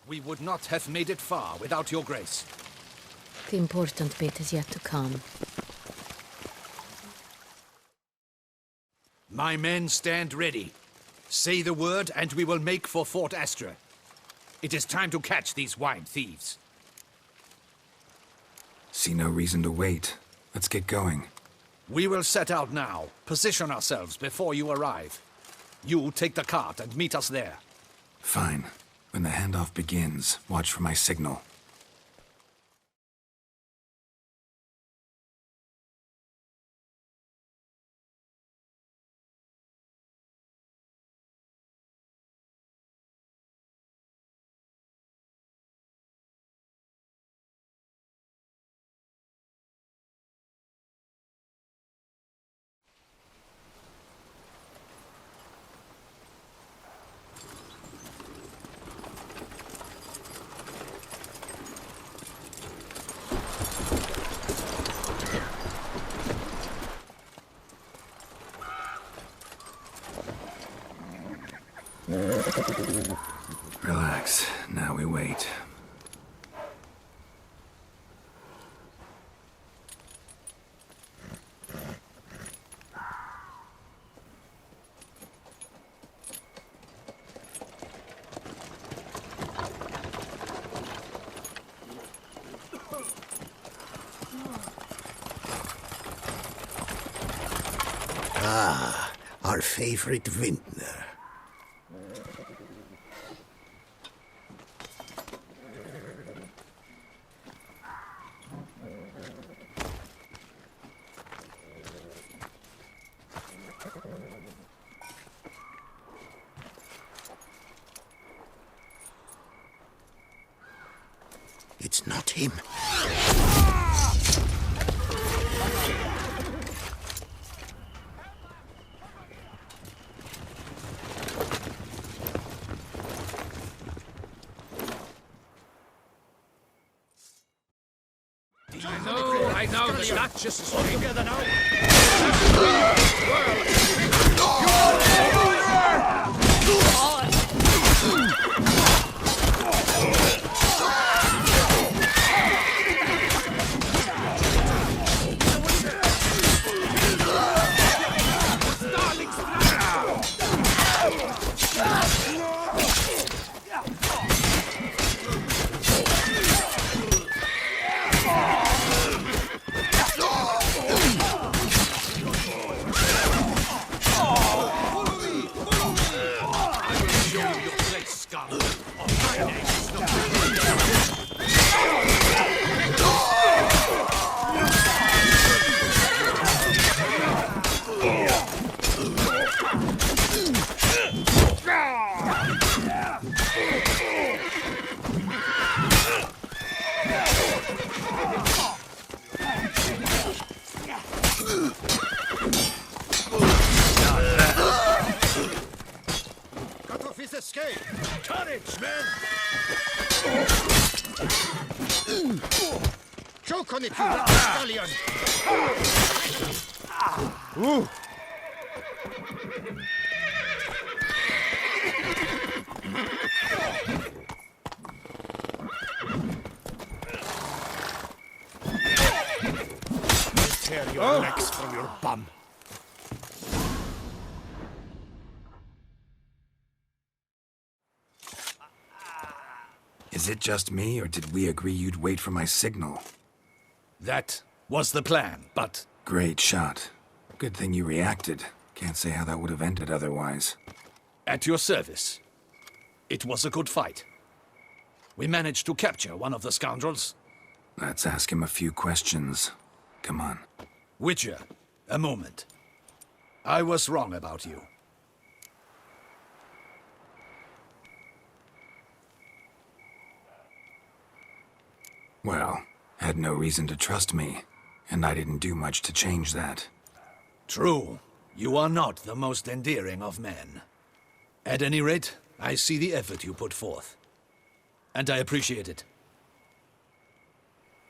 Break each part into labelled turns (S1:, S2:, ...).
S1: We would not have made it far without your grace.
S2: The important bit is yet to come.
S1: My men stand ready. Say the word and we will make for Fort Astra. It is time to catch these wine thieves.
S3: See no reason to wait. Let's get going.
S1: We will set out now. Position ourselves before you arrive. You take the cart and meet us there.
S3: Fine. When the handoff begins, watch for my signal. Relax. Now we wait.
S4: Ah, our favorite vintner. It's not him.
S1: I know the Duchess is together now. Escape! Courage, men! Choke on it, you rapscallion! Tear your necks from your bum!
S3: Is it just me, or did we agree you'd wait for my signal?
S1: That was the plan, but...
S3: Great shot. Good thing you reacted. Can't say how that would have ended otherwise.
S1: At your service. It was a good fight. We managed to capture one of the scoundrels.
S3: Let's ask him a few questions. Come on.
S1: Witcher, a moment. I was wrong about you.
S3: Well, had no reason to trust me, and I didn't do much to change that.
S1: True. You are not the most endearing of men. At any rate, I see the effort you put forth. And I appreciate it.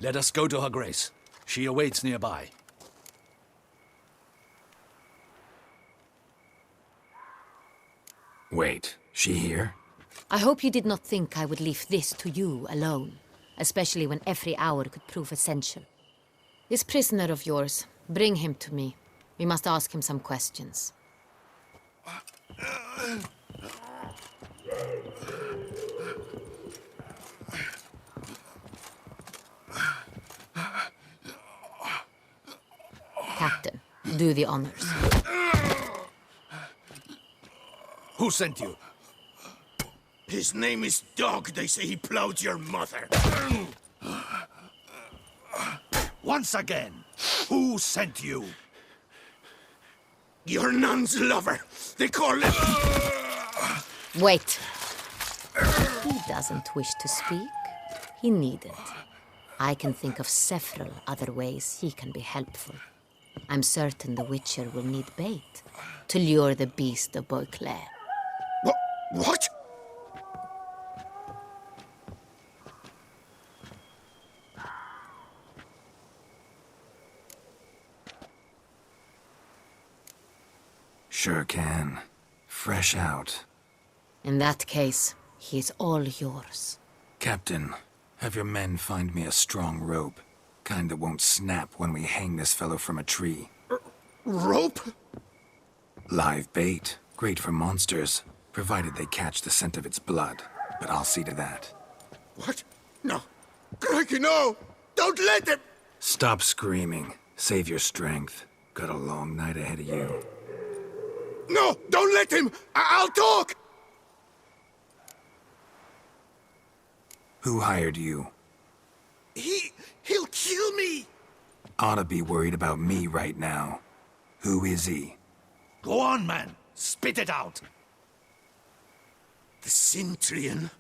S1: Let us go to her grace. She awaits nearby.
S3: Wait, she here?
S2: I hope you did not think I would leave this to you alone, especially when every hour could prove essential. This prisoner of yours, bring him to me. We must ask him some questions. Captain, do the honors.
S1: Who sent you?
S4: His name is Dog. They say he plowed your mother.
S1: Once again, who sent you?
S4: Your nun's lover. They call him...
S2: Wait. He doesn't wish to speak. He needn't. I can think of several other ways he can be helpful. I'm certain the Witcher will need bait to lure the beast of Beauclair.
S4: What?
S3: Sure can. Fresh out.
S2: In that case, he is all yours.
S3: Captain, have your men find me a strong rope. Kind that won't snap when we hang this fellow from a tree.
S4: Rope?
S3: Live bait. Great for monsters, provided they catch the scent of its blood. But I'll see to that.
S4: What? No. Crikey, no! Don't let him!
S3: Stop screaming. Save your strength. Got a long night ahead of you.
S4: No! Don't let him! I'll talk!
S3: Who hired you?
S4: He'll kill me!
S3: Oughta be worried about me right now. Who is he?
S1: Go on, man. Spit it out.
S4: The Cintrian.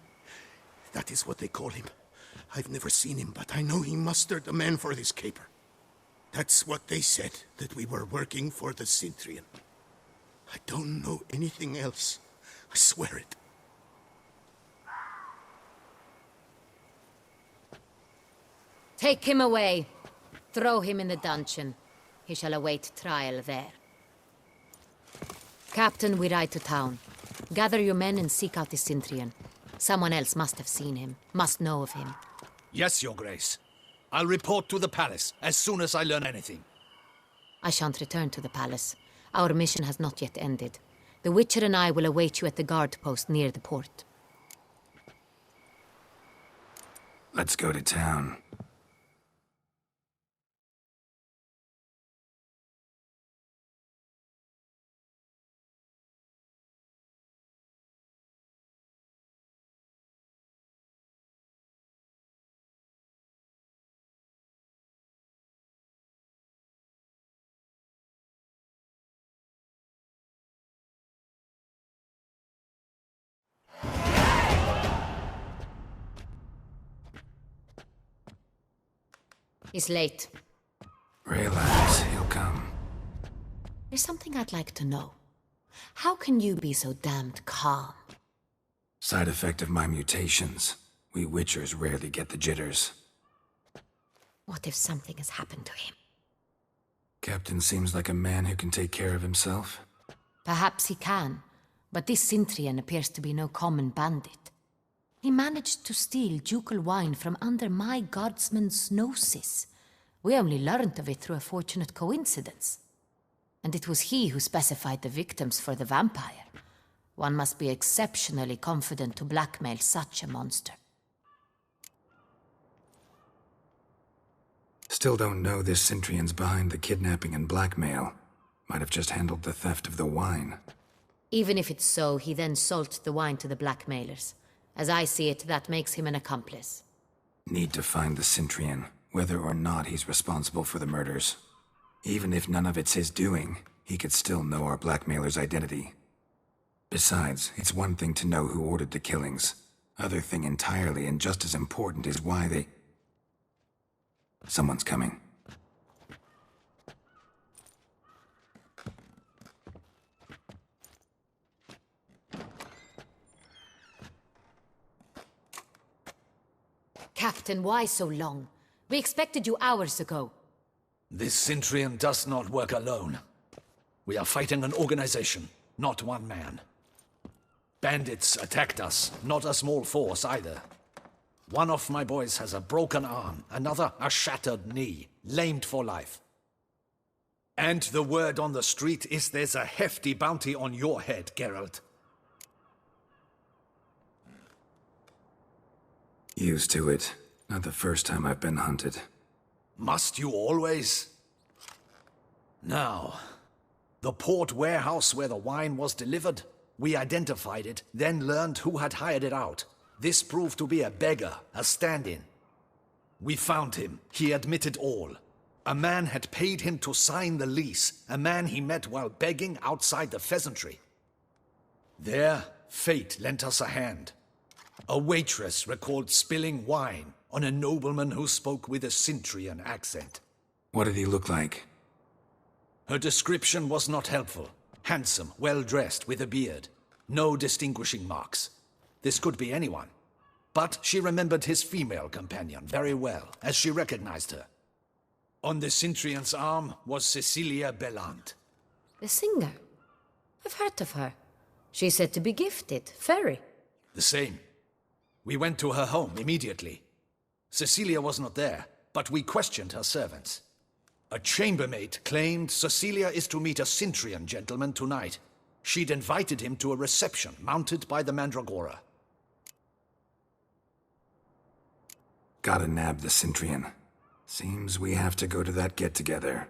S4: That is what they call him. I've never seen him, but I know he mustered the men for this caper. That's what they said, that we were working for the Cintrian. I don't know anything else. I swear it.
S2: Take him away. Throw him in the dungeon. He shall await trial there. Captain, we ride to town. Gather your men and seek out the Cintrian. Someone else must have seen him, must know of him.
S1: Yes, Your Grace. I'll report to the palace as soon as I learn anything.
S2: I shan't return to the palace. Our mission has not yet ended. The Witcher and I will await you at the guard post near the port.
S3: Let's go to town.
S2: He's late.
S3: Relax, he'll come.
S2: There's something I'd like to know. How can you be so damned calm?
S3: Side effect of my mutations. We Witchers rarely get the jitters.
S2: What if something has happened to him?
S3: Captain seems like a man who can take care of himself.
S2: Perhaps he can, but this Cintrian appears to be no common bandit. He managed to steal ducal wine from under my guardsman's noses. We only learned of it through a fortunate coincidence. And it was he who specified the victims for the vampire. One must be exceptionally confident to blackmail such a monster.
S3: Still don't know this Cintrian's behind the kidnapping and blackmail. Might have just handled the theft of the wine.
S2: Even if it's so, he then sold the wine to the blackmailers. As I see it, that makes him an accomplice.
S3: Need to find the Cintrian, whether or not he's responsible for the murders. Even if none of it's his doing, he could still know our blackmailer's identity. Besides, it's one thing to know who ordered the killings. Other thing entirely, and just as important, is why they... Someone's coming.
S2: Captain, why so long? We expected you hours ago.
S1: This Cintrian does not work alone. We are fighting an organization, not one man. Bandits attacked us, not a small force either. One of my boys has a broken arm, another a shattered knee, lamed for life. And the word on the street is there's a hefty bounty on your head, Geralt.
S3: Used to it. Not the first time I've been hunted.
S1: Must you always? Now, the port warehouse where the wine was delivered, we identified it, then learned who had hired it out. This proved to be a beggar, a stand-in. We found him. He admitted all. A man had paid him to sign the lease, a man he met while begging outside the pheasantry. There, fate lent us a hand. A waitress recalled spilling wine on a nobleman who spoke with a Cintrian accent.
S3: What did he look like?
S1: Her description was not helpful. Handsome, well-dressed, with a beard. No distinguishing marks. This could be anyone. But she remembered his female companion very well, as she recognized her. On the Cintrian's arm was Cecilia Bellant.
S2: The singer? I've heard of her. She's said to be gifted, fairy.
S1: The same. We went to her home immediately. Cecilia was not there, but we questioned her servants. A chambermaid claimed Cecilia is to meet a Cintrian gentleman tonight. She'd invited him to a reception mounted by the Mandragora.
S3: Gotta nab the Cintrian. Seems we have to go to that get-together.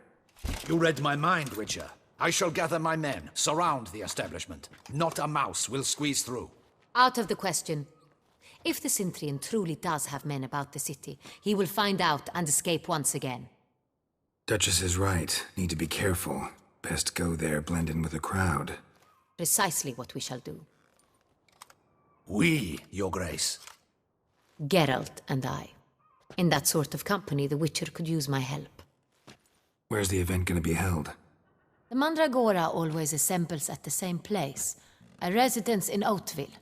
S1: You read my mind, Witcher. I shall gather my men, surround the establishment. Not a mouse will squeeze through.
S2: Out of the question. If the Cintrian truly does have men about the city, he will find out and escape once again.
S3: Duchess is right. Need to be careful. Best go there, blend in with the crowd.
S2: Precisely what we shall do.
S1: We, Your Grace.
S2: Geralt and I. In that sort of company, the Witcher could use my help.
S3: Where's the event gonna be held?
S2: The Mandragora always assembles at the same place, a residence in Oatville.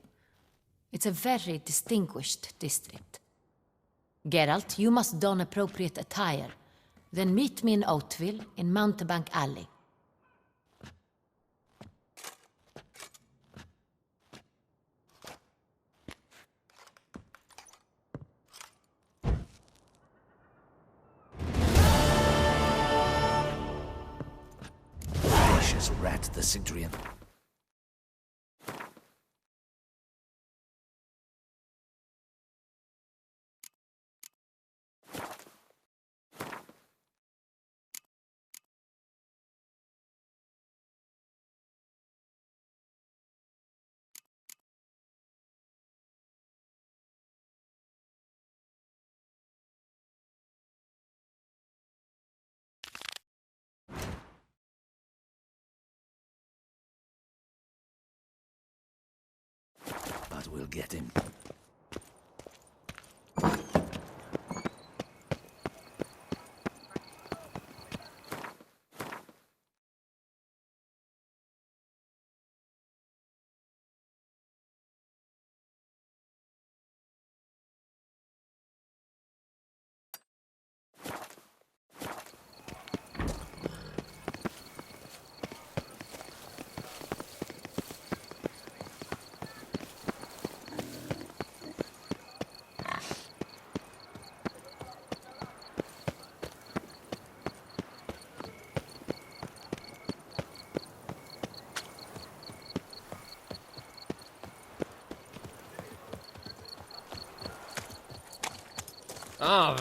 S2: It's a very distinguished district. Geralt, you must don appropriate attire. Then meet me in Oatville, in Mountebank Alley.
S1: Vicious rat, the Cintrian. But we'll get him.
S5: Ah.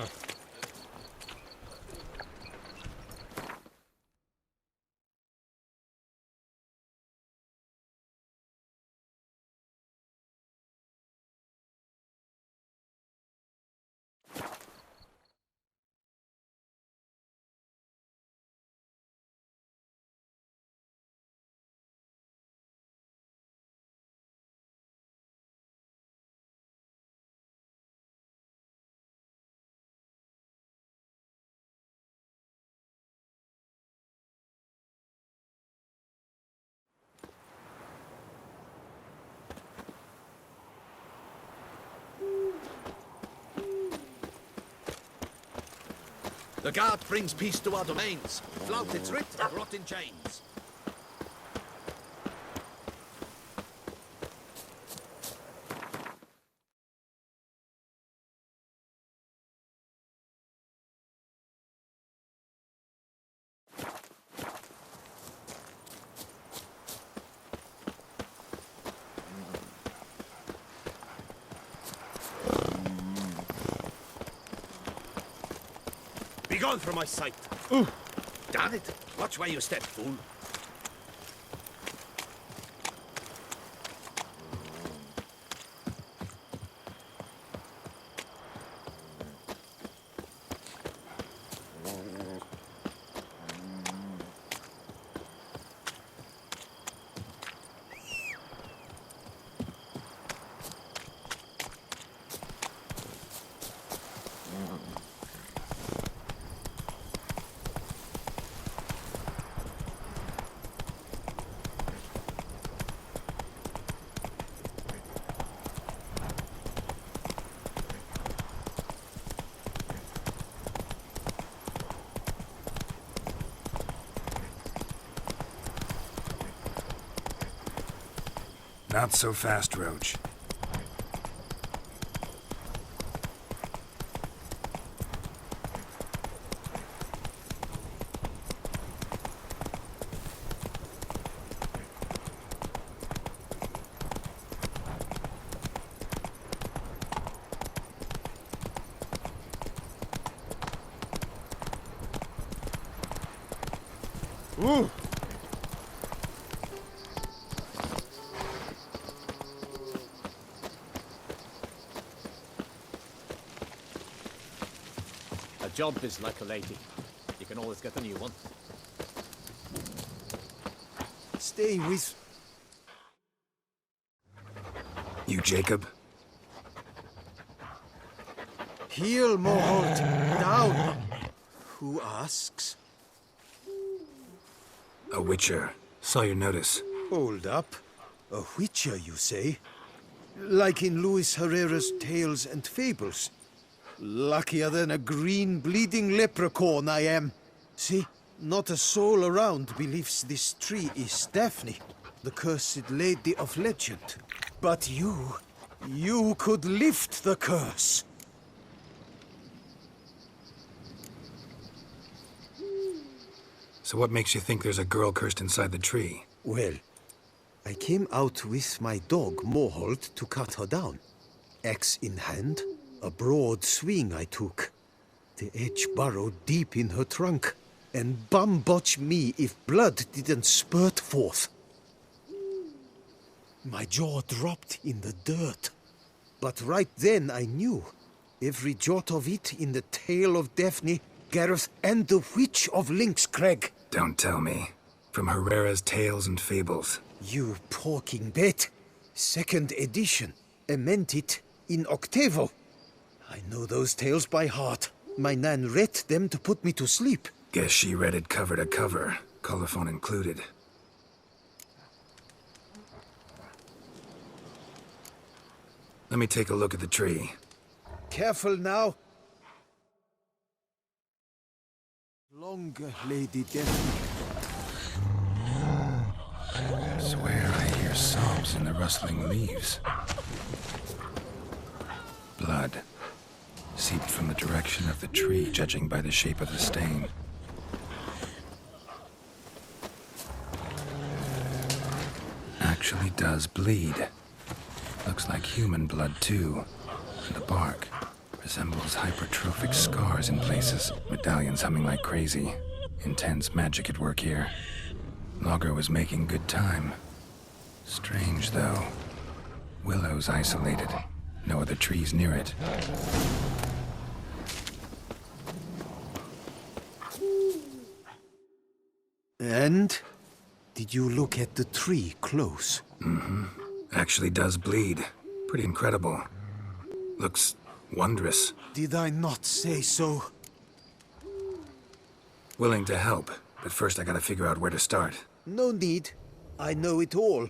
S1: The guard brings peace to our domains. Flout its writ, rot in chains.
S5: Begone from my sight!
S1: Damn it! Watch where you step, fool.
S3: Not so fast, Roach.
S5: Ooh! A job is like a lady. You can always get a new one.
S4: Stay with...
S3: You, Jacob?
S4: Heel, Moholt. Down. Who asks?
S3: A witcher. Saw your notice.
S4: Hold up. A witcher, you say? Like in Luis Herrera's Tales and Fables. Luckier than a green bleeding leprechaun I am. See, not a soul around believes this tree is Daphne, the cursed lady of legend. But you could lift the curse.
S3: So what makes you think there's a girl cursed inside the tree?
S4: Well, I came out with my dog, Moholt, to cut her down. Axe in hand, a broad swing I took. The edge burrowed deep in her trunk, and bum-botch me if blood didn't spurt forth. My jaw dropped in the dirt. But right then I knew. Every jot of it in the tale of Daphne, Gareth, and the Witch of Lynxcrag.
S3: Don't tell me. From Herrera's Tales and Fables.
S4: You porking bet. Second edition. Ementit in octavo. I know those tales by heart. My nan read them to put me to sleep.
S3: Guess she read it cover to cover, colophon included. Let me take a look at the tree.
S4: Careful now. Longer, Lady Daphne.
S3: I swear I hear sobs in the rustling leaves. Blood. Seeped from the direction of the tree, judging by the shape of the stain. Actually does bleed. Looks like human blood, too. And the bark resembles hypertrophic scars in places. Medallions humming like crazy. Intense magic at work here. Logger was making good time. Strange, though. Willow's isolated. No other trees near it.
S4: And? Did you look at the tree close?
S3: Mm-hmm. Actually does bleed. Pretty incredible. Looks wondrous.
S4: Did I not say so?
S3: Willing to help, but first I gotta figure out where to start.
S4: No need. I know it all.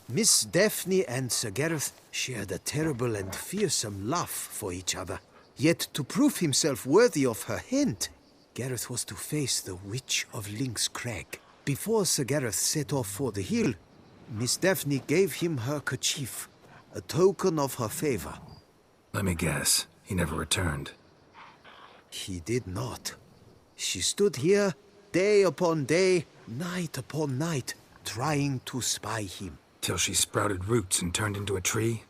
S4: Miss Daphne and Sir Gareth shared a terrible and fearsome love for each other. Yet to prove himself worthy of her hand, Gareth was to face the Witch of Lynxcrag. Before Sir Gareth set off for the hill, Miss Daphne gave him her kerchief, a token of her favor.
S3: Let me guess, he never returned.
S4: He did not. She stood here, day upon day, night upon night, trying to spy him.
S3: Till she sprouted roots and turned into a tree?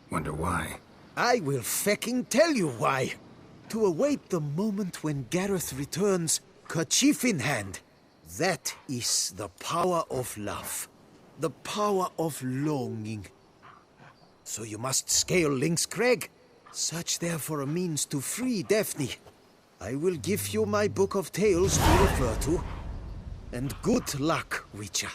S3: Wonder why.
S4: I will fecking tell you why.
S6: to await the moment when Gareth returns, kerchief in hand. That is the power of love. The power of longing. So you must scale Link's Crag. Search there for a means to free Daphne. I will give you my book of tales to refer to. And good luck, Witcher.